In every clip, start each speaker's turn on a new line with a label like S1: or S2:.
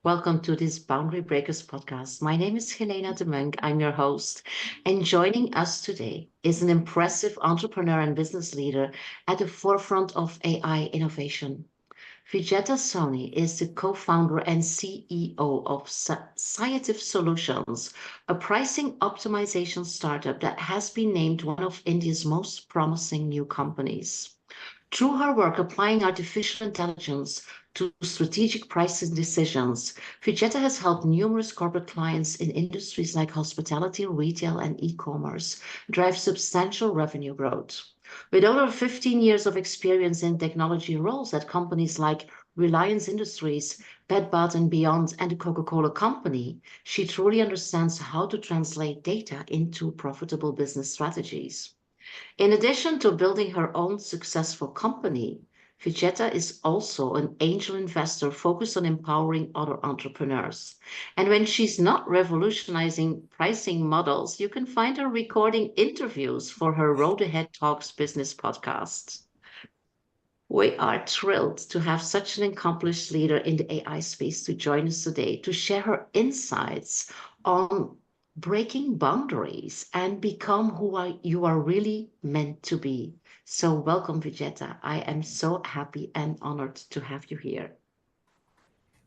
S1: Welcome to this Boundary Breakers podcast. My name is Helena Demuynck. I'm your host. And joining us today is an impressive entrepreneur and business leader at the forefront of AI innovation. Vijeta Soni is the co-founder and CEO of Sciative Solutions, a pricing optimization startup that has been named one of India's most promising new companies. Through her work applying artificial intelligence to strategic pricing decisions, Vijeta has helped numerous corporate clients in industries like hospitality, retail, and e-commerce drive substantial revenue growth. With over 15 years of experience in technology roles at companies like Reliance Industries, Bed Bath and Beyond, and the Coca Cola Company, she truly understands how to translate data into profitable business strategies. In addition to building her own successful company, Vijeta is also an angel investor focused on empowering other entrepreneurs. And when she's not revolutionizing pricing models, you can find her recording interviews for her Road Ahead Talks business podcast. We are thrilled to have such an accomplished leader in the AI space to join us today to share her insights on breaking boundaries and become you are really meant to be. So, welcome, Vijeta. I am so happy and honored to have you here.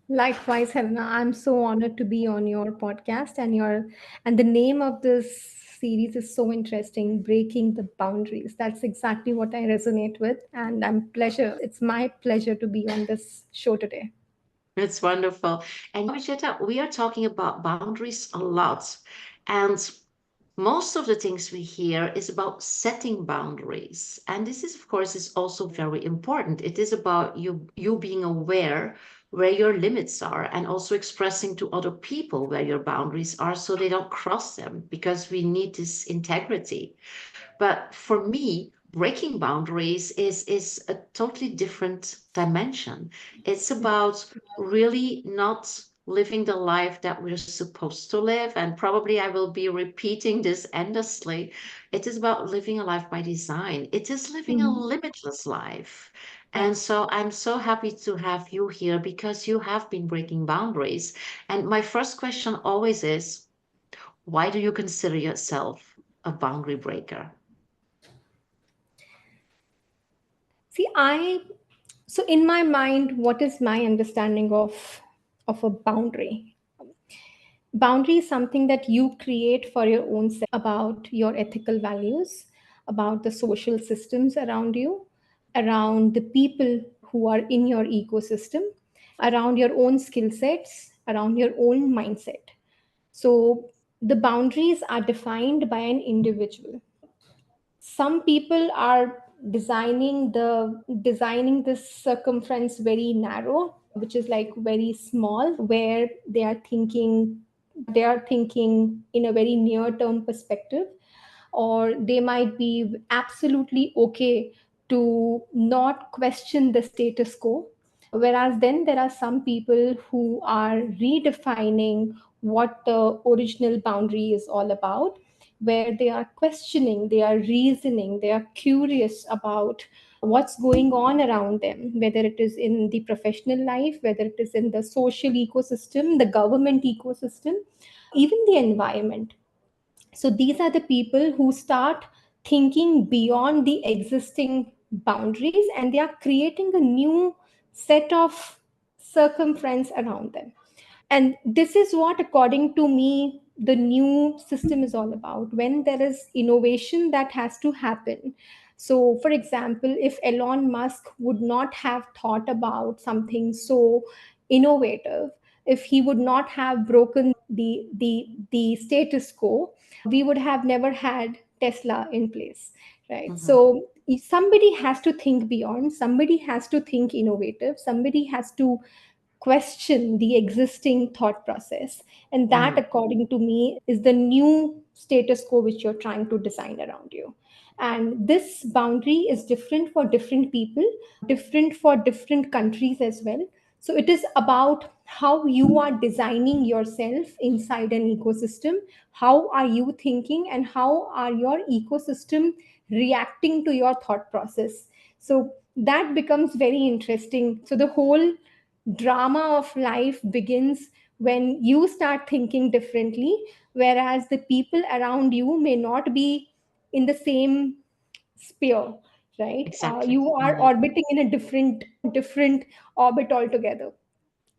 S2: Likewise, Helena, I'm so honored to be on your podcast and the name of this series is so interesting, Breaking the Boundaries. That's exactly what I resonate with and it's my pleasure to be on this show today.
S1: It's wonderful. And Vijeta, we are talking about boundaries a lot. And most of the things we hear is about setting boundaries. And this is, of course, is also very important. It is about you being aware where your limits are and also expressing to other people where your boundaries are so they don't cross them because we need this integrity. But for me, breaking boundaries is a totally different dimension. It's about really not living the life that we're supposed to live. And probably I will be repeating this endlessly. It is about living a life by design. It is living a
S2: Mhm.
S1: limitless life.
S2: Yeah.
S1: And so I'm so happy to have you here because you have been breaking boundaries. And my first question always is, why do you consider yourself a boundary breaker?
S2: See, so in my mind, what is my understanding of a boundary? Boundary is something that you create for your own self about your ethical values, about the social systems around you, around the people who are in your ecosystem, around your own skill sets, around your own mindset. So the boundaries are defined by an individual. Some people are designing this circumference very narrow, which is like very small, where they are thinking in a very near term perspective, or they might be absolutely okay to not question the status quo. Whereas then there are some people who are redefining what the original boundary is all about, where they are questioning, they are reasoning, they are curious about what's going on around them, whether it is in the professional life, whether it is in the social ecosystem, the government ecosystem, even the environment. So these are the people who start thinking beyond the existing boundaries and they are creating a new set of circumference around them. And this is what, according to me, the new system is all about. When there is innovation that has to happen, so for example, if Elon Musk would not have thought about something so innovative, if he would not have broken the status quo, we would have never had Tesla in place, right?
S1: Mhm.
S2: So somebody has to think beyond, somebody has to think innovative, somebody has to question the existing thought process. And that,
S1: Mhm.
S2: according to me, is the new status quo which you're trying to design around you. And this boundary is different for different people, different for different countries as well. So it is about how you are designing yourself inside an ecosystem. How are you thinking, and how are your ecosystem reacting to your thought process? So that becomes very interesting. So the whole drama of life begins when you start thinking differently, whereas the people around you may not be in the same sphere, right?
S1: Exactly.
S2: You are
S1: Mhm.
S2: orbiting in a different orbit altogether.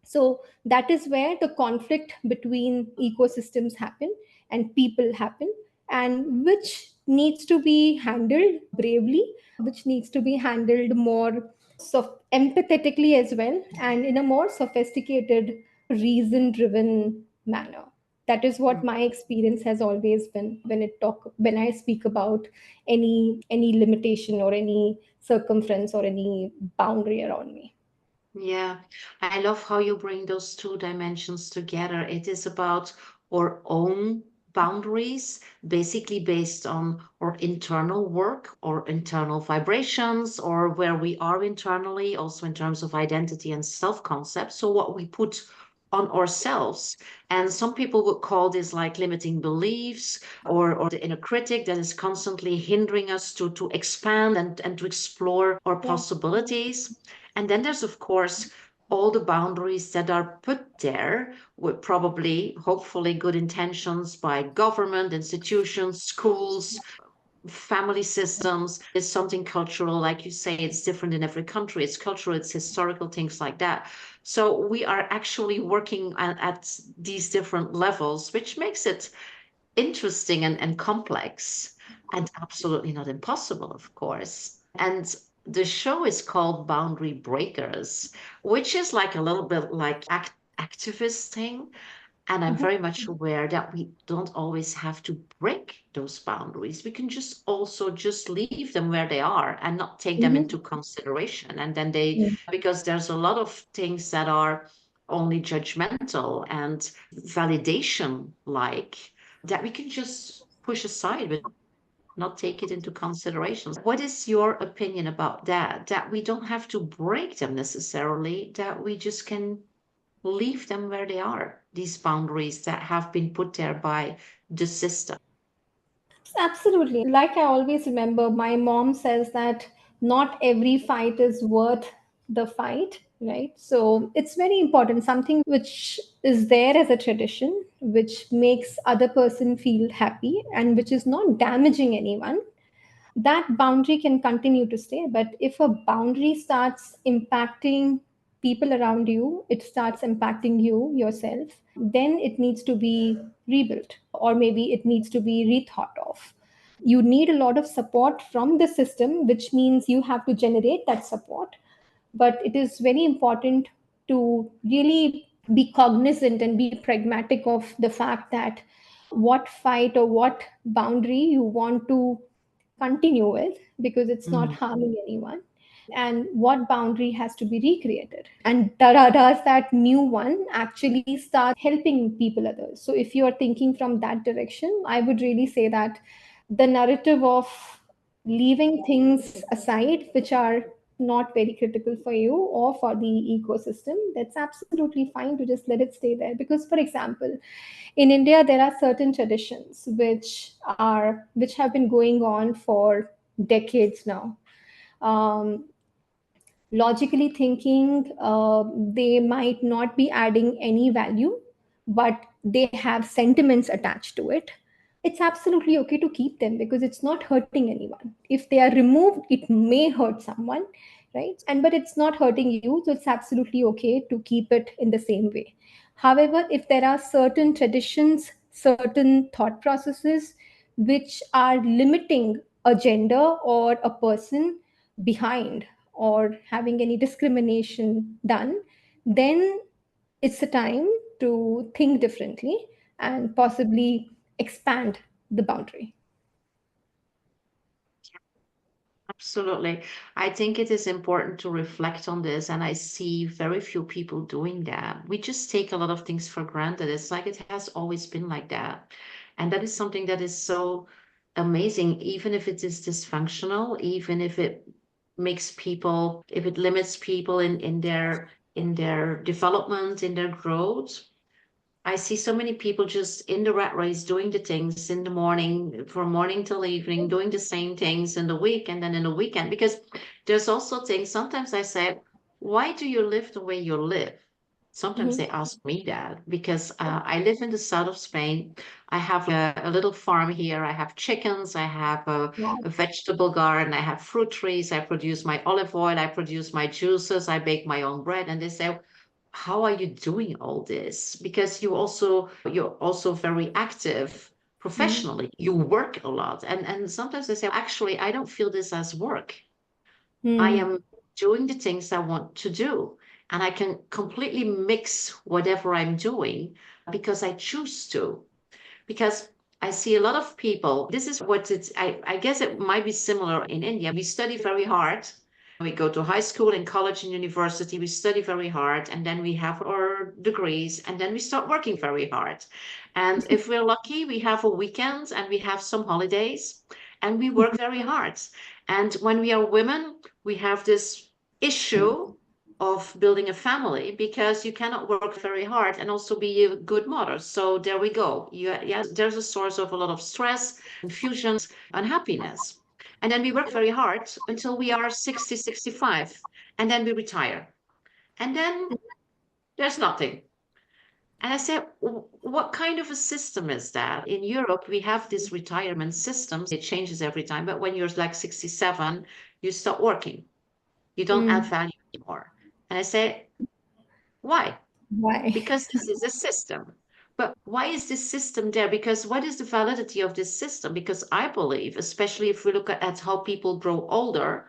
S2: So that is where the conflict between ecosystems happen and people happen, and which needs to be handled bravely, which needs to be handled more empathetically as well, and in a more sophisticated, reason driven manner. That is what
S1: Mm.
S2: my experience has always been when I speak about any limitation or any circumference or any boundary around me.
S1: Yeah, I love how you bring those two dimensions together. It is about our own boundaries, basically based on our internal work or internal vibrations, or where we are internally, also in terms of identity and self-concept. So what we put on ourselves. And some people would call this like limiting beliefs or the inner critic that is constantly hindering us to expand and to explore our
S2: Yeah.
S1: possibilities. And then there's, of course, all the boundaries that are put there with probably, hopefully, good intentions by government, institutions, schools, family systems. Is something cultural, like you say, it's different in every country. It's cultural, it's historical, things like that. So we are actually working at these different levels, which makes it interesting and complex and absolutely not impossible, of course. And the show is called Boundary Breakers, which is like a little bit like activist thing. And I'm very much aware that we don't always have to break those boundaries. We can just also just leave them where they are and not take them into
S2: Mhm.
S1: consideration. And then they,
S2: Mm.
S1: because there's a lot of things that are only judgmental and validation like that we can just push aside with not take it into consideration. What is your opinion about that? That we don't have to break them necessarily, that we just can leave them where they are, these boundaries that have been put there by the system.
S2: Absolutely. Like I always remember, my mom says that not every fight is worth the fight, right? So it's very important. Something which is there as a tradition, which makes other person feel happy and which is not damaging anyone, that boundary can continue to stay. But if a boundary starts impacting people around you, it starts impacting you yourself, then it needs to be rebuilt, or maybe it needs to be rethought of. You need a lot of support from the system, which means you have to generate that support. But it is very important to really be cognizant and be pragmatic of the fact that what fight or what boundary you want to continue with, because it's not
S1: Mm.
S2: harming anyone, and what boundary has to be recreated, and does that new one actually start helping people others. So if you are thinking from that direction, I would really say that the narrative of leaving things aside which are not very critical for you or for the ecosystem, that's absolutely fine to just let it stay there. Because for example, in India there are certain traditions which have been going on for decades now. um, Logically thinking, they might not be adding any value, but they have sentiments attached to it. It's absolutely okay to keep them because it's not hurting anyone. If they are removed, it may hurt someone, right? And but it's not hurting you, so it's absolutely okay to keep it in the same way. However, if there are certain traditions, certain thought processes which are limiting a gender or a person behind, or having any discrimination done, then it's a time to think differently and possibly expand the boundary.
S1: Absolutely. I think it is important to reflect on this, and I see very few people doing that. We just take a lot of things for granted. It's like it has always been like that. And that is something that is so amazing, even if it is dysfunctional, even if it makes people, if it limits people in their development, in their growth. I see so many people just in the rat race doing the things in the morning, from morning till evening, doing the same things in the week and then in the weekend. Because there's also things, sometimes I say, why do you live the way you live? Sometimes they
S2: Mm-hmm.
S1: ask me that because I live in the south of Spain. I have a little farm here. I have chickens. I have
S2: Wow.
S1: a vegetable garden. I have fruit trees. I produce my olive oil. I produce my juices. I bake my own bread. And they say, how are you doing all this? Because you're also very active
S2: Mm-hmm.
S1: professionally. You work a lot. And sometimes they say, actually, I don't feel this as work. I
S2: Mm-hmm.
S1: am doing the things I want to do. And I can completely mix whatever I'm doing because I choose to. Because I see a lot of people, this is what I guess it might be similar in India. We study very hard. We go to high school and college and university. We study very hard. And then we have our degrees. And then we start working very hard. And if we're lucky, we have a weekend and we have some holidays and we work very hard. And when we are women, we have this issue of building a family because you cannot work very hard and also be a good mother. So there we go. Yes, there's a source of a lot of stress, confusions, unhappiness. And then we work very hard until we are 60, 65, and then we retire. And then there's nothing. And I said, what kind of a system is that? In Europe, we have this retirement system. It changes every time. But when you're like 67, you stop working. You don't add
S2: Mm.
S1: value anymore. And I say, why?
S2: Why?
S1: Because this is a system. But why is this system there? Because what is the validity of this system? Because I believe, especially if we look at how people grow older,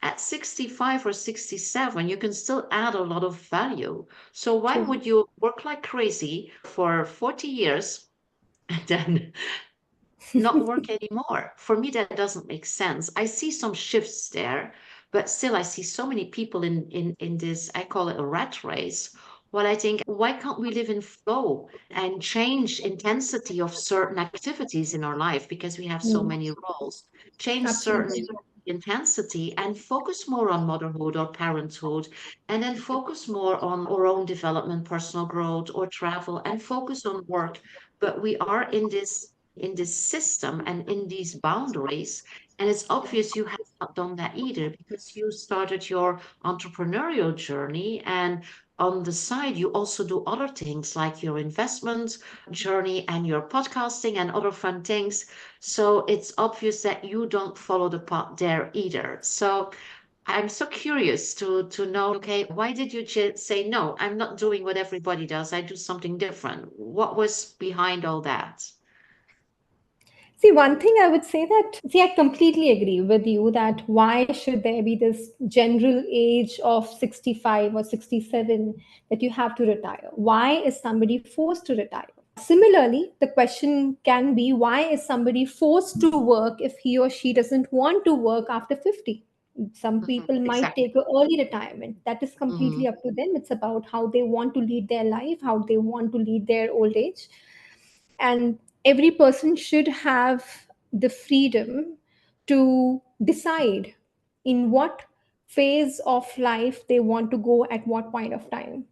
S1: at 65 or 67, you can still add a lot of value. So why
S2: True.
S1: would you work like crazy for 40 years and then not work anymore? For me, that doesn't make sense. I see some shifts there, but still I see so many people in this, I call it a rat race. Well, I think, why can't we live in flow and change intensity of certain activities in our life because we have so
S2: Mm.
S1: many roles? Change certain
S2: Absolutely.
S1: intensity and focus more on motherhood or parenthood, and then focus more on our own development, personal growth, or travel, and focus on work. But we are in this system and in these boundaries. And it's obvious you have not done that either because you started your entrepreneurial journey. And on the side, you also do other things like your investment journey and your podcasting and other fun things. So it's obvious that you don't follow the path there either. So I'm so curious to know, okay, why did you say, no, I'm not doing what everybody does. I do something different. What was behind all that?
S2: See, one thing I would say that, see, I completely agree with you that why should there be this general age of 65 or 67 that you have to retire? Why is somebody forced to retire? Similarly, the question can be why is somebody forced to work if he or she doesn't want to work after 50? Some
S1: Mhm,
S2: people might
S1: exactly.
S2: take an early retirement. That is
S1: Hmm.
S2: completely up to them. It's about how they want to lead their life, how they want to lead their old age. And every person should have the freedom to decide in what phase of life they want to go at what point of time.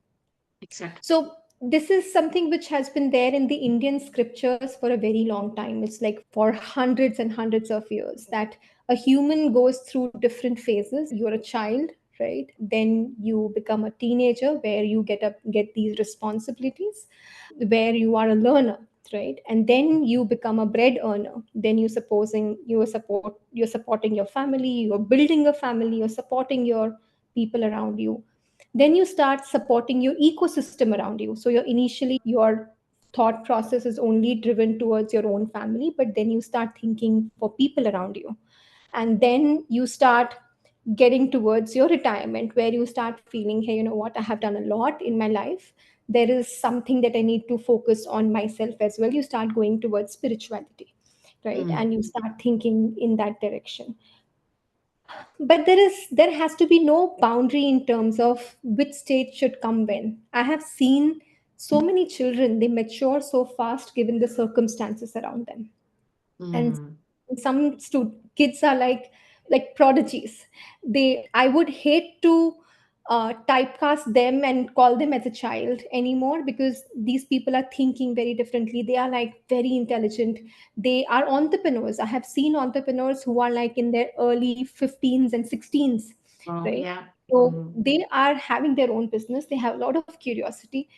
S1: Exactly.
S2: So this is something which has been there in the Indian scriptures for a very long time. It's like for hundreds and hundreds of years that a human goes through different phases. You're a child, right? Then you become a teenager where you get these responsibilities, where you are a learner, right? And then you become a bread earner. Then you're supporting your family, you're building a family, you're supporting your people around you. Then you start supporting your ecosystem around you. So you're initially your thought process is only driven towards your own family, but then you start thinking for people around you. And then you start getting towards your retirement where you start feeling, hey, you know what, I have done a lot in my life. There is something that I need to focus on myself as well. You start going towards spirituality, right?
S1: Mm,
S2: And you start thinking in that direction. But there has to be no boundary in terms of which stage should come when. I have seen so many children, they mature so fast given the circumstances around them. And
S1: mm.
S2: some kids are like prodigies. I would hate to typecast them and call them as a child anymore, because these people are thinking very differently. They are like very intelligent. They are entrepreneurs. I have seen entrepreneurs who are like in their early 15s and 16s,
S1: Oh,
S2: right?
S1: yeah.
S2: So
S1: Mm,
S2: they are having their own business, they have a lot of curiosity.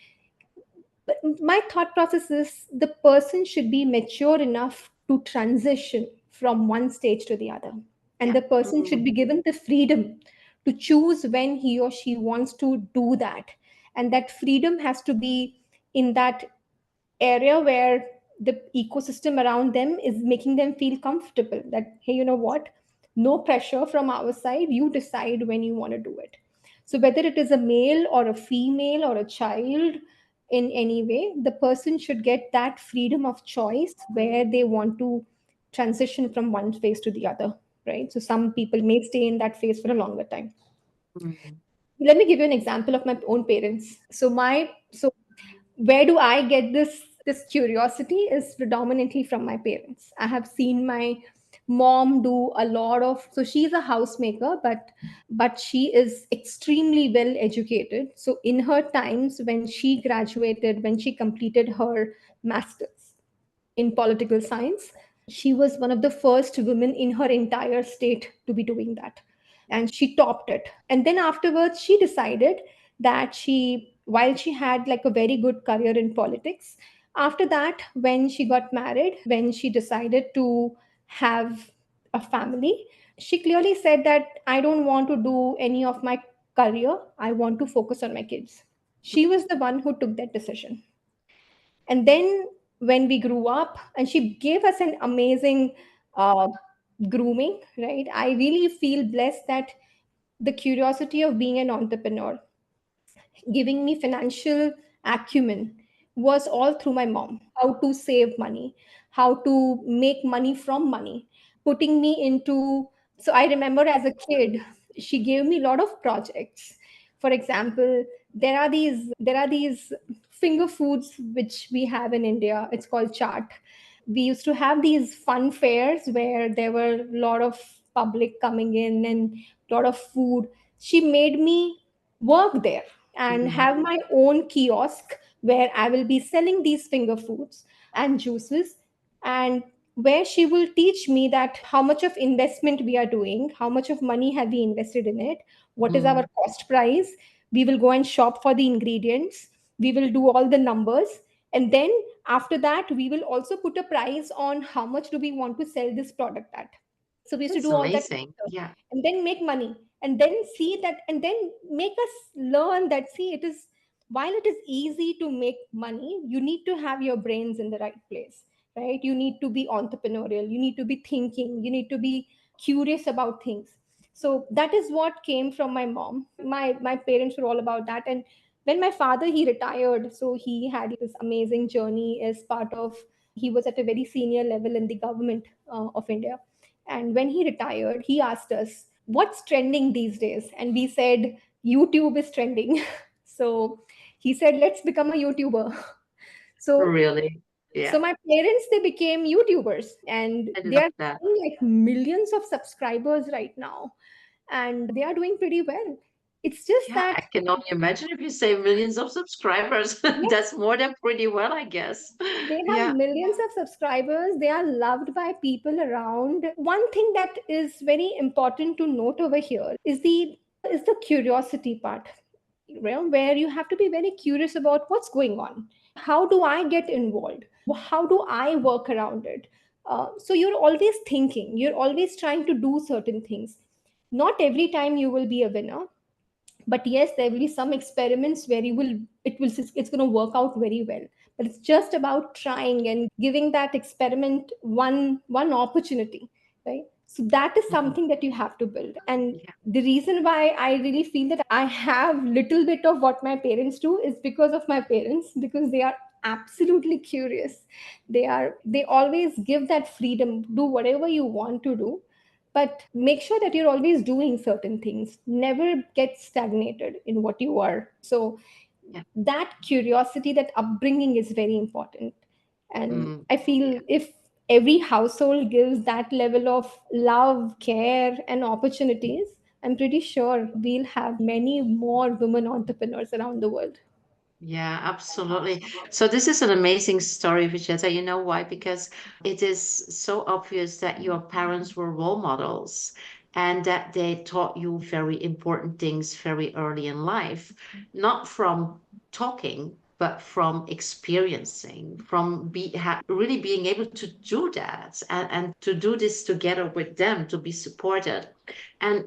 S2: But my thought process is the person should be mature enough to transition from one stage to the other. And
S1: yeah.
S2: the person should
S1: Mm,
S2: be given the freedom to choose when he or she wants to do that. And that freedom has to be in that area where the ecosystem around them is making them feel comfortable, that hey, you know what, no pressure from our side, you decide when you want to do it. So whether it is a male or a female or a child, in any way the person should get that freedom of choice where they want to transition from one phase to the other, right? So some people may stay in that phase for a longer time.
S1: mm,
S2: Let me give you an example of my own parents. So where do I get this curiosity is predominantly from my parents. I have seen my mom do a lot of, so she's a housemaker, but she is extremely well educated. So in her times when she graduated, when she completed her masters in political science, she was one of the first women in her entire state to be doing that, and she topped it. And then afterwards she decided that while she had like a very good career in politics, after that when she got married, when she decided to have a family, she clearly said that I don't want to do any of my career, I want to focus on my kids. She was the one who took that decision. And then when we grew up, and she gave us an amazing uh, grooming, right? I really feel blessed that the curiosity of being an entrepreneur, giving me financial acumen, was all through my mom. How to save money, how to make money from money, putting me into. So I remember as a kid, she gave me a lot of projects. For example, there are these finger foods which we have in India. It's called chaat. We used to have these fun fairs where there were a lot of public coming in and a lot of food. She made me work there and
S1: mm,
S2: have my own kiosk where I will be selling these finger foods and juices, and where she will teach me that how much of investment we are doing, how much of money have we invested in it, what is our
S1: mm.
S2: cost price. We will go and shop for the ingredients, we will do all the numbers, and then after that we will also put a price on how much do we want to sell this product at. So we used to
S1: That's
S2: do all that
S1: amazing.
S2: research
S1: Yeah.
S2: and then make money, and then see that, and then make us learn that, see, it is, while it is easy to make money, you need to have your brains in the right place, right? You need to be entrepreneurial, you need to be thinking, you need to be curious about things. So that is what came from my mom. My parents were all about that. And when my father, he retired, so he had this amazing journey as part of, he was at a very senior level in the government of India. And when he retired, he asked us, what's trending these days? And we said, YouTube is trending. So he said, let's become a YouTuber. So
S1: Really.
S2: so
S1: Yeah.
S2: my parents, they became YouTubers, and
S1: I
S2: they
S1: love
S2: are
S1: that.
S2: having like millions of subscribers right now, and they are doing pretty well. It's just
S1: Yeah,
S2: that,
S1: I can only imagine if you say millions of subscribers.
S2: yes,
S1: That's more than pretty well, I guess.
S2: they have
S1: Yeah.
S2: millions of subscribers, they are loved by people around. One thing that is very important to note over here is the curiosity part, where you have to be very curious about what's going on, how do I get involved, how do I work around it. So you're always thinking, you're always trying to do certain things. Not every time you will be a winner, but yes, there will be some experiments where you will, it's going to work out very well. But it's just about trying and giving that experiment one opportunity, right? So that is
S1: Mhm.
S2: something that you have to build. And
S1: Yeah.
S2: the reason why I really feel that I have little bit of what my parents do is because of my parents, because they are absolutely curious. They always give that freedom, do whatever you want to do, but make sure that you're always doing certain things, never get stagnated in what you are. So
S1: Yeah.
S2: that curiosity, that upbringing is very important. And
S1: Mm.
S2: I feel if every household gives that level of love, care, and opportunities, I'm pretty sure we'll have many more women entrepreneurs around the world.
S1: Yeah, absolutely. So this is an amazing story, Vijeta. You know why? Because it is so obvious that your parents were role models. and that they taught you very important things very early in life, not from talking, but from experiencing, from really being able to do that and to do this together with them, to be supported. And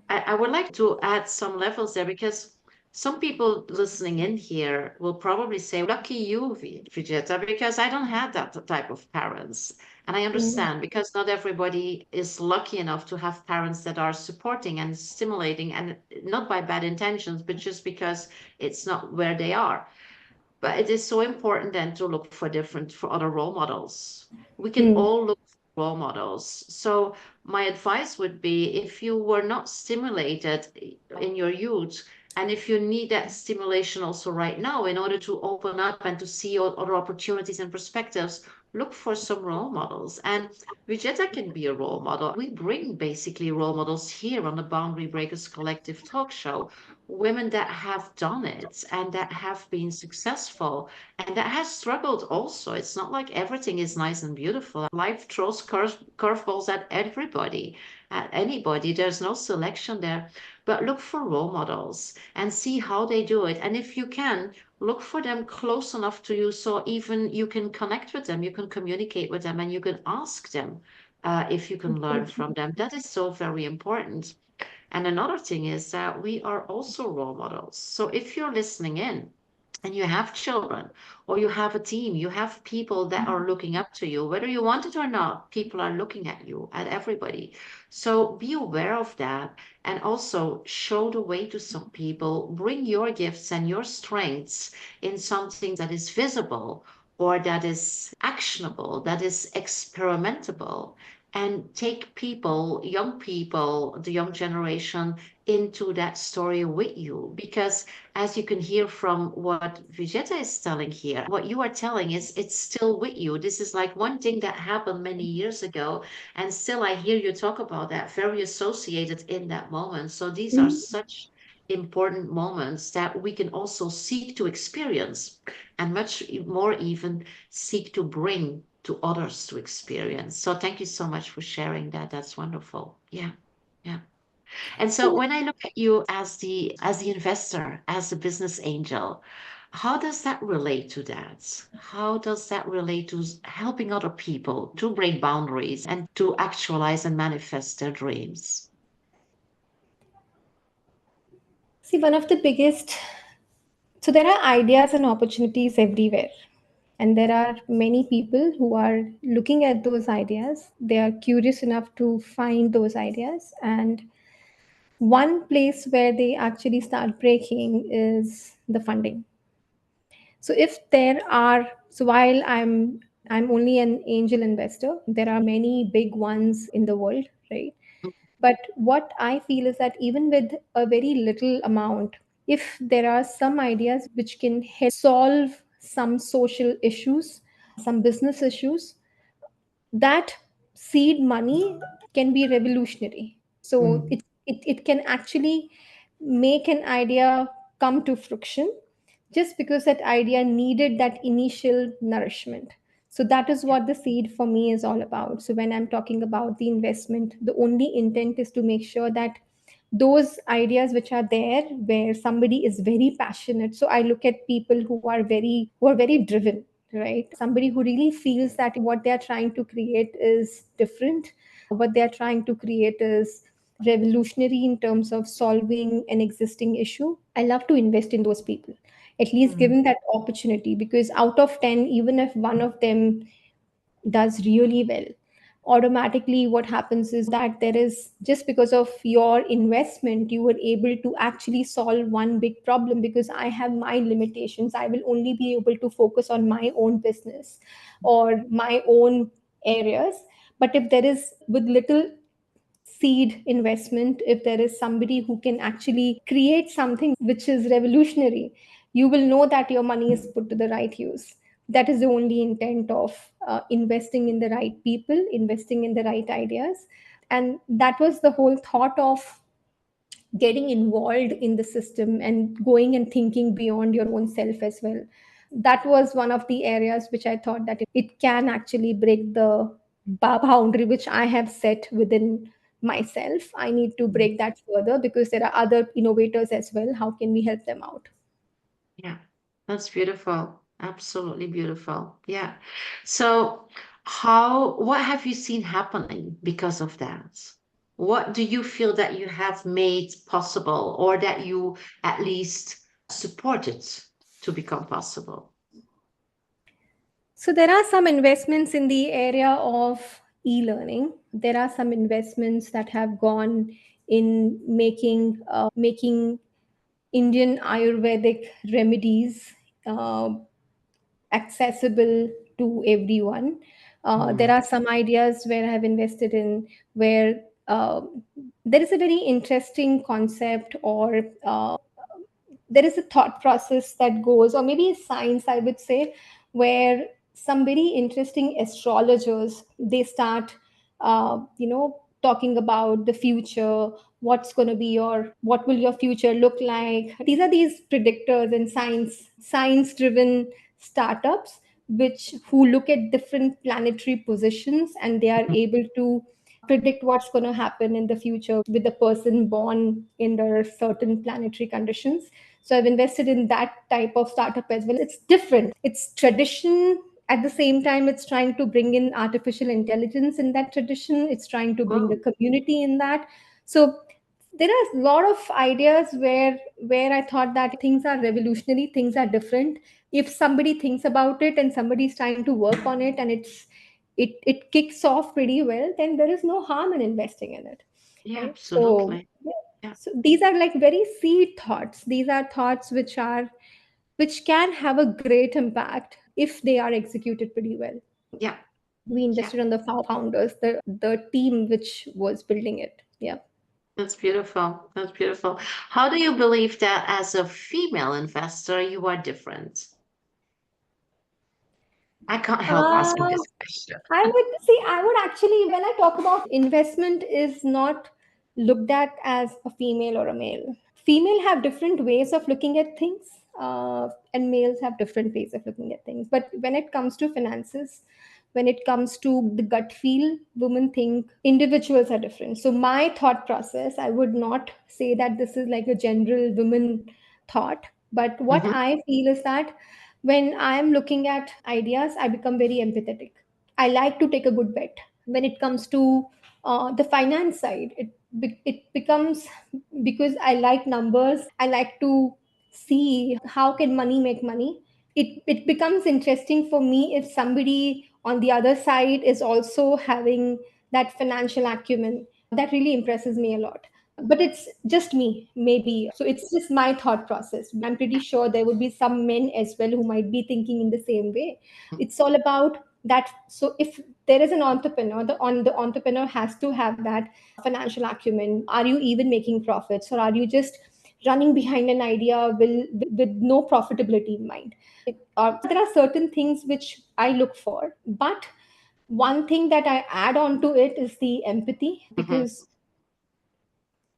S1: I would like to add some levels there because some people listening in here will probably say, lucky you, Vijeta, because I don't have that type of parents. And I
S2: Mm.
S1: understand because not everybody is lucky enough to have parents that are supporting and stimulating, and not by bad intentions, but just because it's not where they are. But it is so important then to look for other role models. We can
S2: Mm.
S1: all look for role models. So my advice would be if you were not stimulated in your youth, and if you need that stimulation also right now in order to open up and to see other opportunities and perspectives, look for some role models. And Vijeta can be a role model. We bring basically role models here on the Boundary Breakers Collective talk show, women that have done it and that have been successful and that has struggled also. It's not like everything is nice and beautiful. Life throws curveballs at everybody, at anybody. There's no selection there. But look for role models and see how they do it. And if you can, look for them close enough to you so even you can connect with them, you can communicate with them, and you can ask them if you can learn from them. That is so very important. And another thing is that we are also role models. So if you're listening in and you have children or you have a team, you have people that are looking up to you, whether you want it or not, people are looking at you, at everybody. So be aware of that and also show the way to some people. Bring your gifts and your strengths in something that is visible or that is actionable, that is experimentable, and take people, young people, the young generation into that story with you. Because as you can hear from what Vijeta is telling here, what you are telling is it's still with you. This is like one thing that happened many years ago. And still, I hear you talk about that, very associated in that moment. So these are
S2: Mm.
S1: such important moments that we can also seek to experience and much more even seek to bring to others to experience. So thank you so much for sharing that. That's wonderful. Yeah. Yeah. And so
S2: So
S1: when I look at you as the investor, as the business angel, how does that relate to that? How does that relate to helping other people to break boundaries and to actualize and manifest their dreams?
S2: see, one of the biggest, so there are ideas and opportunities everywhere. And there are many people who are looking at those ideas. They are curious enough to find those ideas. And one place where they actually start breaking is the funding. So if there are, so while I'm only an angel investor, there are many big ones in the world, right? But what I feel is that even with a very little amount, if there are some ideas which can help solve some social issues, some business issues, that seed money can be revolutionary. So
S1: Mm,
S2: it can actually make an idea come to fruition just because that idea needed that initial nourishment. So that is what the seed for me is all about. So when I'm talking about the investment, the only intent is to make sure that those ideas which are there where somebody is very passionate. So I look at people who are very driven, right? Somebody who really feels that what they are trying to create is different, what they are trying to create is revolutionary in terms of solving an existing issue. I love to invest in those people, at least
S1: mm,
S2: given that opportunity, because out of 10, even if one of them does really well, automatically what happens is that there is, just because of your investment, you were able to actually solve one big problem. Because I have my limitations, I will only be able to focus on my own business or my own areas. But if there is, with little seed investment, if there is somebody who can actually create something which is revolutionary, you will know that your money is put to the right use. That is the only intent of investing in the right people, investing in the right ideas. And that was the whole thought of getting involved in the system and going and thinking beyond your own self as well. That was one of the areas which I thought that it can actually break the boundary which I have set within myself. I need to break that further because there are other innovators as well. How can we help them out?
S1: Yeah, that's beautiful. Absolutely beautiful. Yeah. So, what have you seen happening because of that? What do you feel that you have made possible or that you at least supported to become possible?
S2: So there are some investments in the area of e-learning. There are some investments that have gone in making Indian Ayurvedic remedies uh, accessible to everyone. There
S1: Mm,
S2: are some ideas where I have invested in where there is a very interesting concept, or there is a thought process that goes, or maybe a science, I would say, where some very interesting astrologers, they start talking about the future, what's going to be what will your future look like. These predictors and science driven startups which who look at different planetary positions, and they are
S1: mhm,
S2: able to predict what's going to happen in the future with the person born under certain planetary conditions. So I've invested in that type of startup as well. It's different, it's tradition. At the same time, it's trying to bring in artificial intelligence in that tradition, it's trying to bring a
S1: well,
S2: community in that. So there are a lot of ideas where I thought that things are revolutionary, things are different. If somebody thinks about it and somebody's trying to work on it, and it kicks off pretty well, then there is no harm in investing in it,
S1: yeah,
S2: right? So
S1: absolutely.
S2: yeah.
S1: Yeah,
S2: So these are like very seed thoughts. These are thoughts which can have a great impact if they are executed pretty well.
S1: yeah,
S2: We
S1: yeah.
S2: invested on the founders, the team which was building it. Yeah.
S1: That's beautiful. That's beautiful. How do you believe that as a female investor, you are different? I can't help asking
S2: Uh,
S1: this question.
S2: I would actually, when I talk about investment, is not looked at as a female or a male. Female have different ways of looking at things, and males have different ways of looking at things. But when it comes to finances, when it comes to the gut feel, women think individuals are different. So my thought process, I would not say that this is like a general women thought, but what
S1: Hmm.
S2: I feel is that when I am looking at ideas, I become very empathetic. I like to take a good bet. When it comes to the finance side, it becomes, because I like numbers. I like to see how can money make money. It becomes interesting for me if somebody on the other side is also having that financial acumen. That really impresses me a lot. But it's just me, maybe. So it's just my thought process. I'm pretty sure there would be some men as well who might be thinking in the same way. It's all about that. So if there is an entrepreneur, the entrepreneur has to have that financial acumen. Are you even making profits, or are you just running behind an idea with no profitability in mind? There are certain things which I look for, but one thing that I add on to it is the empathy,
S1: Hmm.
S2: because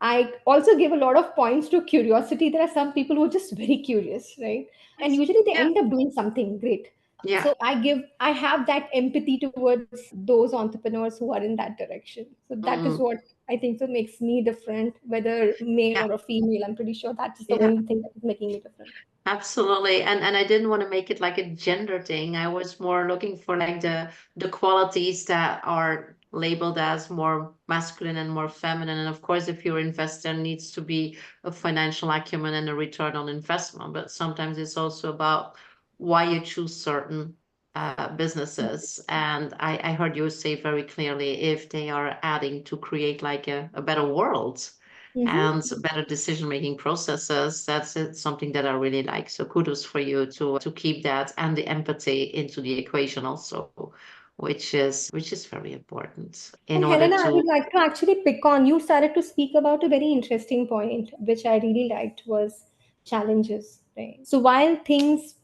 S2: I also give a lot of points to curiosity. There are some people who are just very curious, right? And usually they
S1: Yeah,
S2: end up doing something great.
S1: yeah,
S2: So I have that empathy towards those entrepreneurs who are in that direction. So that is
S1: mm,
S2: what I think so makes me different, whether male
S1: yeah,
S2: or a female. I'm pretty sure that is the
S1: yeah.
S2: only thing that is making me different.
S1: Absolutely. And I didn't want to make it like a gender thing. I was more looking for like the qualities that are labeled as more masculine and more feminine. And of course, if your investor needs to be a financial acumen and a return on investment, but sometimes it's also about why you choose certain businesses. And I heard you say very clearly if they are adding to create like a better world and
S2: Mm-hmm.
S1: better decision making processes. That's something that I really like. So kudos for you to keep that and the empathy into the equation also, which is very important in
S2: And
S1: order
S2: Helena, I
S1: to.
S2: would like to actually pick on you. Started to speak about a very interesting point, which I really liked, was challenges. Right. So while things,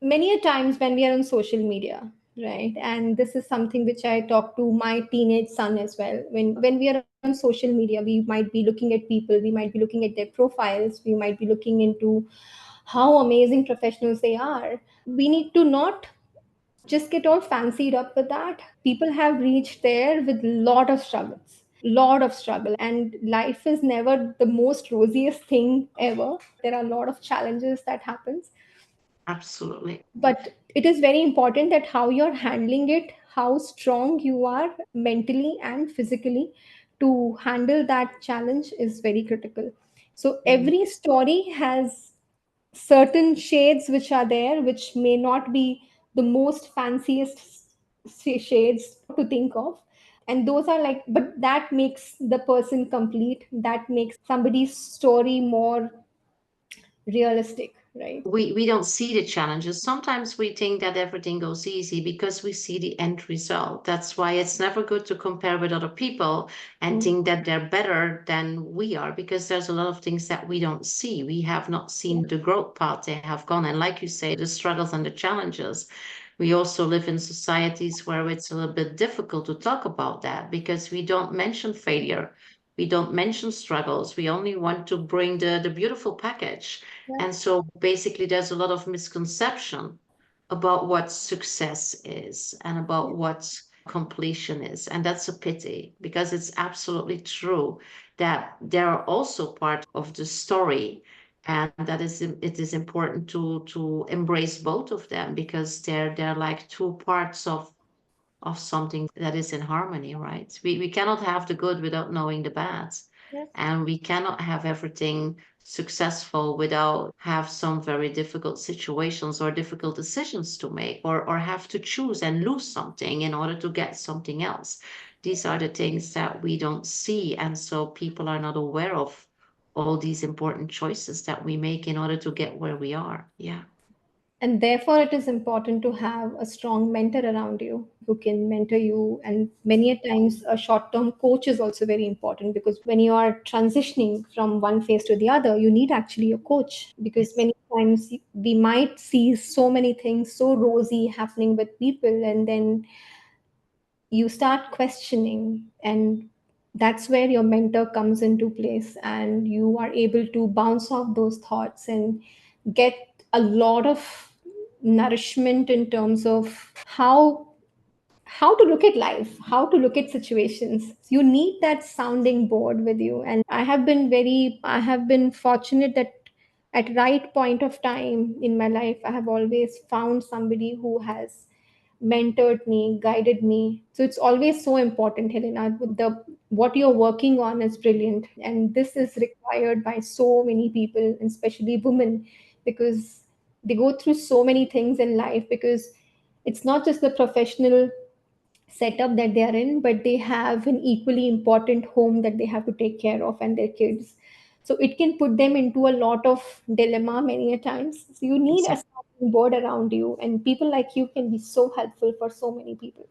S2: many a times when we are on social media, right, and this is something which I talk to my teenage son as well. When we are on social media, we might be looking at people, we might be looking at their profiles, we might be looking into how amazing professionals they are. We need to not just get all fancied up with that. People have reached there with lot of struggles. lot of struggle, and life is never the most rosiest thing ever. There are a lot of challenges that happens,
S1: Absolutely.
S2: but it is very important that how you're handling it, how strong you are mentally and physically to handle that challenge is very critical. So
S1: Mm.
S2: every story has certain shades which are there, which may not be the most fanciest shades to think of, and those are like, but that makes the person complete, that makes somebody's story more realistic, right?
S1: We don't see the challenges. Sometimes we think that everything goes easy because we see the end result. That's why it's never good to compare with other people and
S2: Mm.
S1: think that they're better than we are, because there's a lot of things that we don't see. We have not seen the growth path they have gone. And like you say, the struggles and the challenges. We also live in societies where it's a little bit difficult to talk about that because we don't mention failure. We don't mention struggles. We only want to bring the beautiful package.
S2: Yeah.
S1: And so basically, there's a lot of misconception about what success is and about what completion is. And that's a pity because it's absolutely true that they are also part of the story. And that it is important to embrace both of them because they're like two parts of something that is in harmony, right? We cannot have the good without knowing the bad.
S2: Yeah.
S1: And we cannot have everything successful without have some very difficult situations or difficult decisions to make or have to choose and lose something in order to get something else. These are the things that we don't see. And so people are not aware of all these important choices that we make in order to get where we are. Yeah.
S2: And therefore it is important to have a strong mentor around you who can mentor you, and many a times a short term coach is also very important, because when you are transitioning from one phase to the other, you need actually a coach, because
S1: Yes.
S2: many times we might see so many things so rosy happening with people, and then you start questioning, and that's where your mentor comes into place, and you are able to bounce off those thoughts and get a lot of nourishment in terms of how to look at life, how to look at situations. You need that sounding board with you. And I have been fortunate that at right point of time in my life, I have always found somebody who has mentored me, guided me. So it's always so important, Helena. The what you're working on is brilliant, and this is required by so many people, especially women, because they go through so many things in life, because it's not just the professional setup that they are in, but they have an equally important home that they have to take care of, and their kids. So it can put them into a lot of dilemma many a times. So you need a sounding board around you, and people like you can be so helpful for so many people.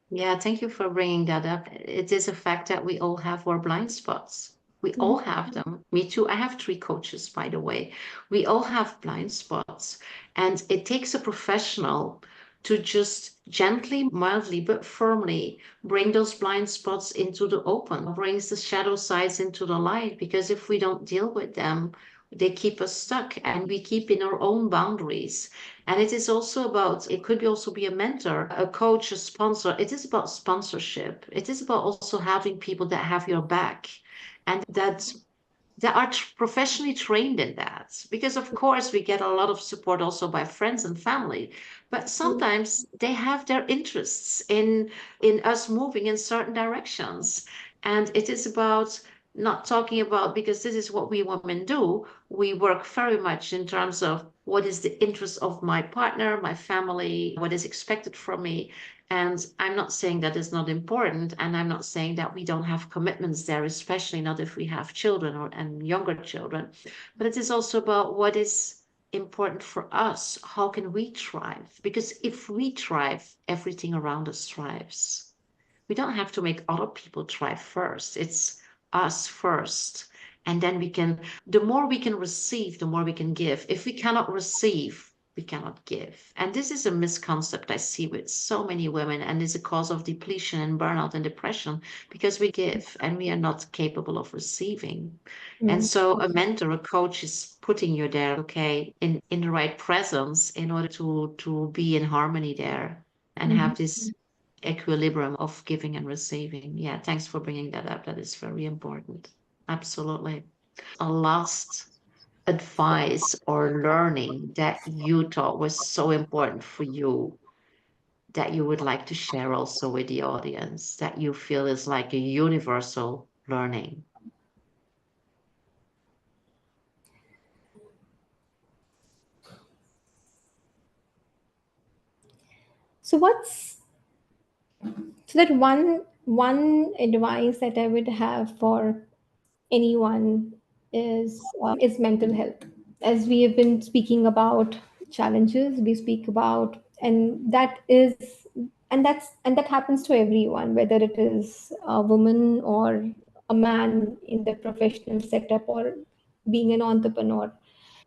S1: Yeah, thank you for bringing that up. It is a fact that we all have our blind spots. We all
S2: Mhm.
S1: have them. Me too. I have three coaches, by the way. We all have blind spots. And it takes a professional to just gently, mildly, but firmly bring those blind spots into the open, brings the shadow sides into the light. Because if we don't deal with them, they keep us stuck and we keep in our own boundaries. And it is also about, it could be also be a mentor, a coach, a sponsor. It is about sponsorship. It is about also having people that have your back and that are professionally trained in that. Because of course we get a lot of support also by friends and family, but sometimes they have their interests in us moving in certain directions. And it is about not talking about, because this is what we women do. We work very much in terms of what is the interest of my partner, my family, what is expected from me. And I'm not saying that is not important, and I'm not saying that we don't have commitments there, especially not if we have children or and younger children. But it is also about what is important for us. How can we thrive? Because if we thrive, everything around us thrives. We don't have to make other people thrive first. It's us first. And then we can, the more we can receive, the more we can give. If we cannot receive, we cannot give. And this is a misconcept I see with so many women, and is a cause of depletion and burnout and depression because we give and we are not capable of receiving. And
S2: Mm.
S1: so a mentor, a coach is putting you there, okay, in the right presence in order to be in harmony there and
S2: Mhm.
S1: have this equilibrium of giving and receiving. Yeah, thanks for bringing that up. That is very important. Absolutely. A last advice or learning that you thought was so important for you that you would like to share also with the audience that you feel is like a universal learning?
S2: So what's so that one advice that I would have for anyone is mental health. As we have been speaking about challenges, we speak about, and that happens to everyone, whether it is a woman or a man in the professional setup or being an entrepreneur.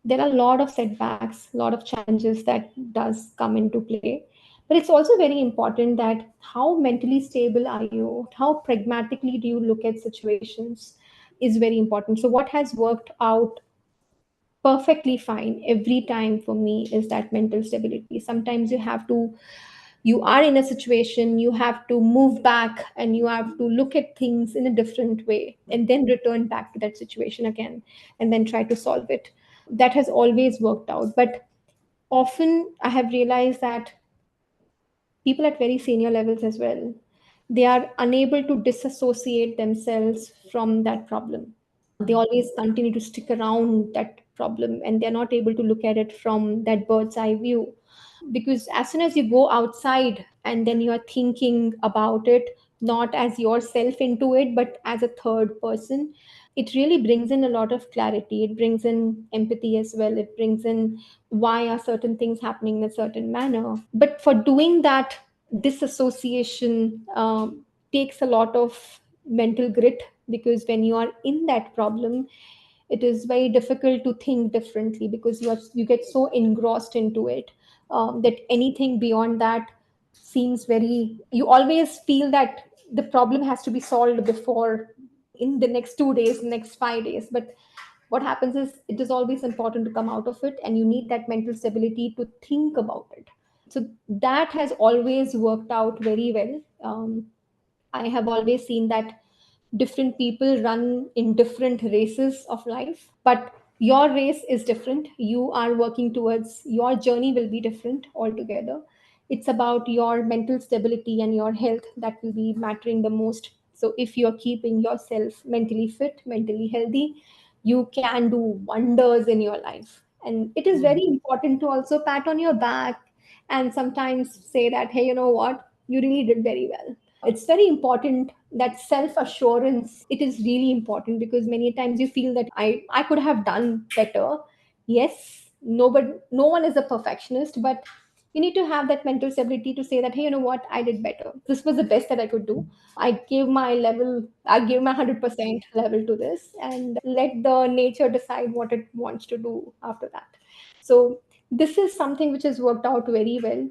S2: There are a lot of setbacks, a lot of challenges that does come into play. But it's also very important that how mentally stable are you? How pragmatically do you look at situations is very important. So what has worked out perfectly fine every time for me is that mental stability. Sometimes you are in a situation, you have to move back and you have to look at things in a different way and then return back to that situation again and then try to solve it. That has always worked out. But often I have realized that people at very senior levels as well, they are unable to disassociate themselves from that problem. They always continue to stick around that problem and they're not able to look at it from that bird's eye view. Because as soon as you go outside and then you are thinking about it not as yourself into it but as a third person, it really brings in a lot of clarity. It brings in empathy as well. It brings in why are certain things happening in a certain manner. But for doing that, disassociation takes a lot of mental grit, because when you are in that problem, it is very difficult to think differently because you get so engrossed into it, that anything beyond that seems very, you always feel that the problem has to be solved before, in the next 2 days, next 5 days. But what happens is it is always important to come out of it and you need that mental stability to think about it. So that has always worked out very well. I have always seen that different people run in different races of life, but your race is different. You are working towards, your journey will be different altogether. It's about your mental stability and your health that will be mattering the most. So if you're keeping yourself mentally fit, mentally healthy, you can do wonders in your life. And it is very
S1: Mm.
S2: important to also pat on your back and sometimes say that, hey, you know what, you really did very well. It's very important, that self assurance, it is really important, because many times you feel that I could have done better. Yes, no one is a perfectionist, but you need to have that mental stability to say that, hey, you know what, I did better, this was the best that I could do. I gave my 100% level to this, and let the nature decide what it wants to do after that. So this is something which has worked out very well,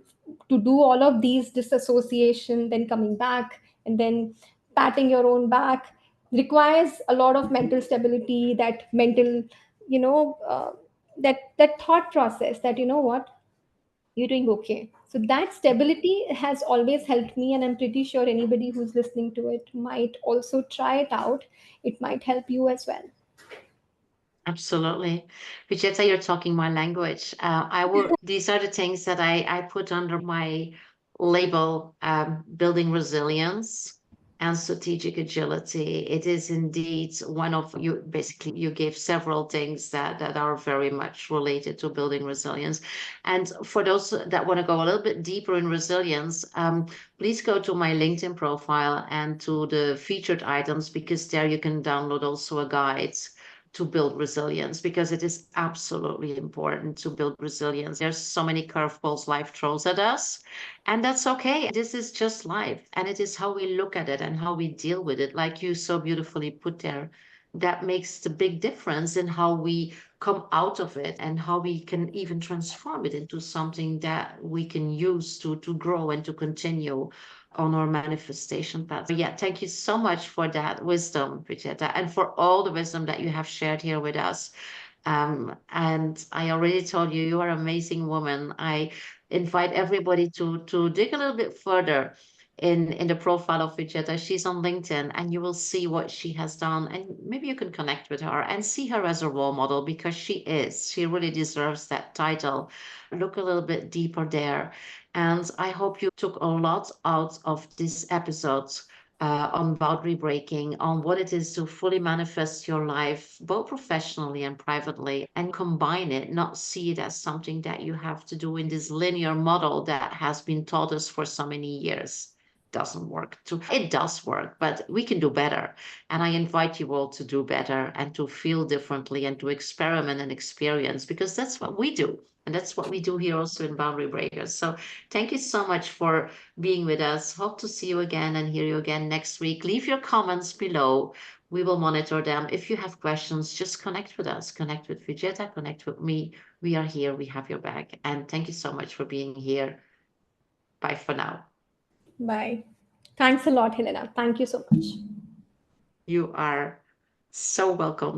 S2: to do all of these disassociation, then coming back and then patting your own back, requires a lot of mental stability, that mental, you know, that thought process that, you know what, you're doing okay. So that stability has always helped me, and I'm pretty sure anybody who's listening to it might also try it out. It might help you as well.
S1: Absolutely. Vijeta, you're talking my language. These are the things that I put under my label, building resilience and strategic agility. It is indeed one of you, basically, you gave several things that are very much related to building resilience. And for those that want to go a little bit deeper in resilience, please go to my LinkedIn profile and to the featured items, because there you can download also a guide to build resilience, because it is absolutely important to build resilience. There's so many curveballs life throws at us, and that's okay. This is just life, and it is how we look at it and how we deal with it, like you so beautifully put there. That makes the big difference in how we come out of it and how we can even transform it into something that we can use to grow and to continue on our manifestation path. Yeah, thank you so much for that wisdom, Vijeta, and for all the wisdom that you have shared here with us. And I already told you, you are an amazing woman. I invite everybody to dig a little bit further in the profile of Vijeta. She's on LinkedIn, and you will see what she has done. And maybe you can connect with her and see her as a role model, because she is. She really deserves that title. Look a little bit deeper there. And I hope you took a lot out of this episode on boundary breaking, on what it is to fully manifest your life, both professionally and privately, and combine it, not see it as something that you have to do in this linear model that has been taught us for so many years. Doesn't work. It does work, but we can do better. And I invite you all to do better and to feel differently and to experiment and experience, because that's what we do. And that's what we do here also in Boundary Breakers. So thank you so much for being with us. Hope to see you again and hear you again next week. Leave your comments below. We will monitor them. If you have questions, just connect with us. Connect with Vijeta, connect with me. We are here. We have your back. And thank you so much for being here. Bye for now.
S2: Bye. Thanks a lot, Helena. Thank you so much.
S1: You are so welcome.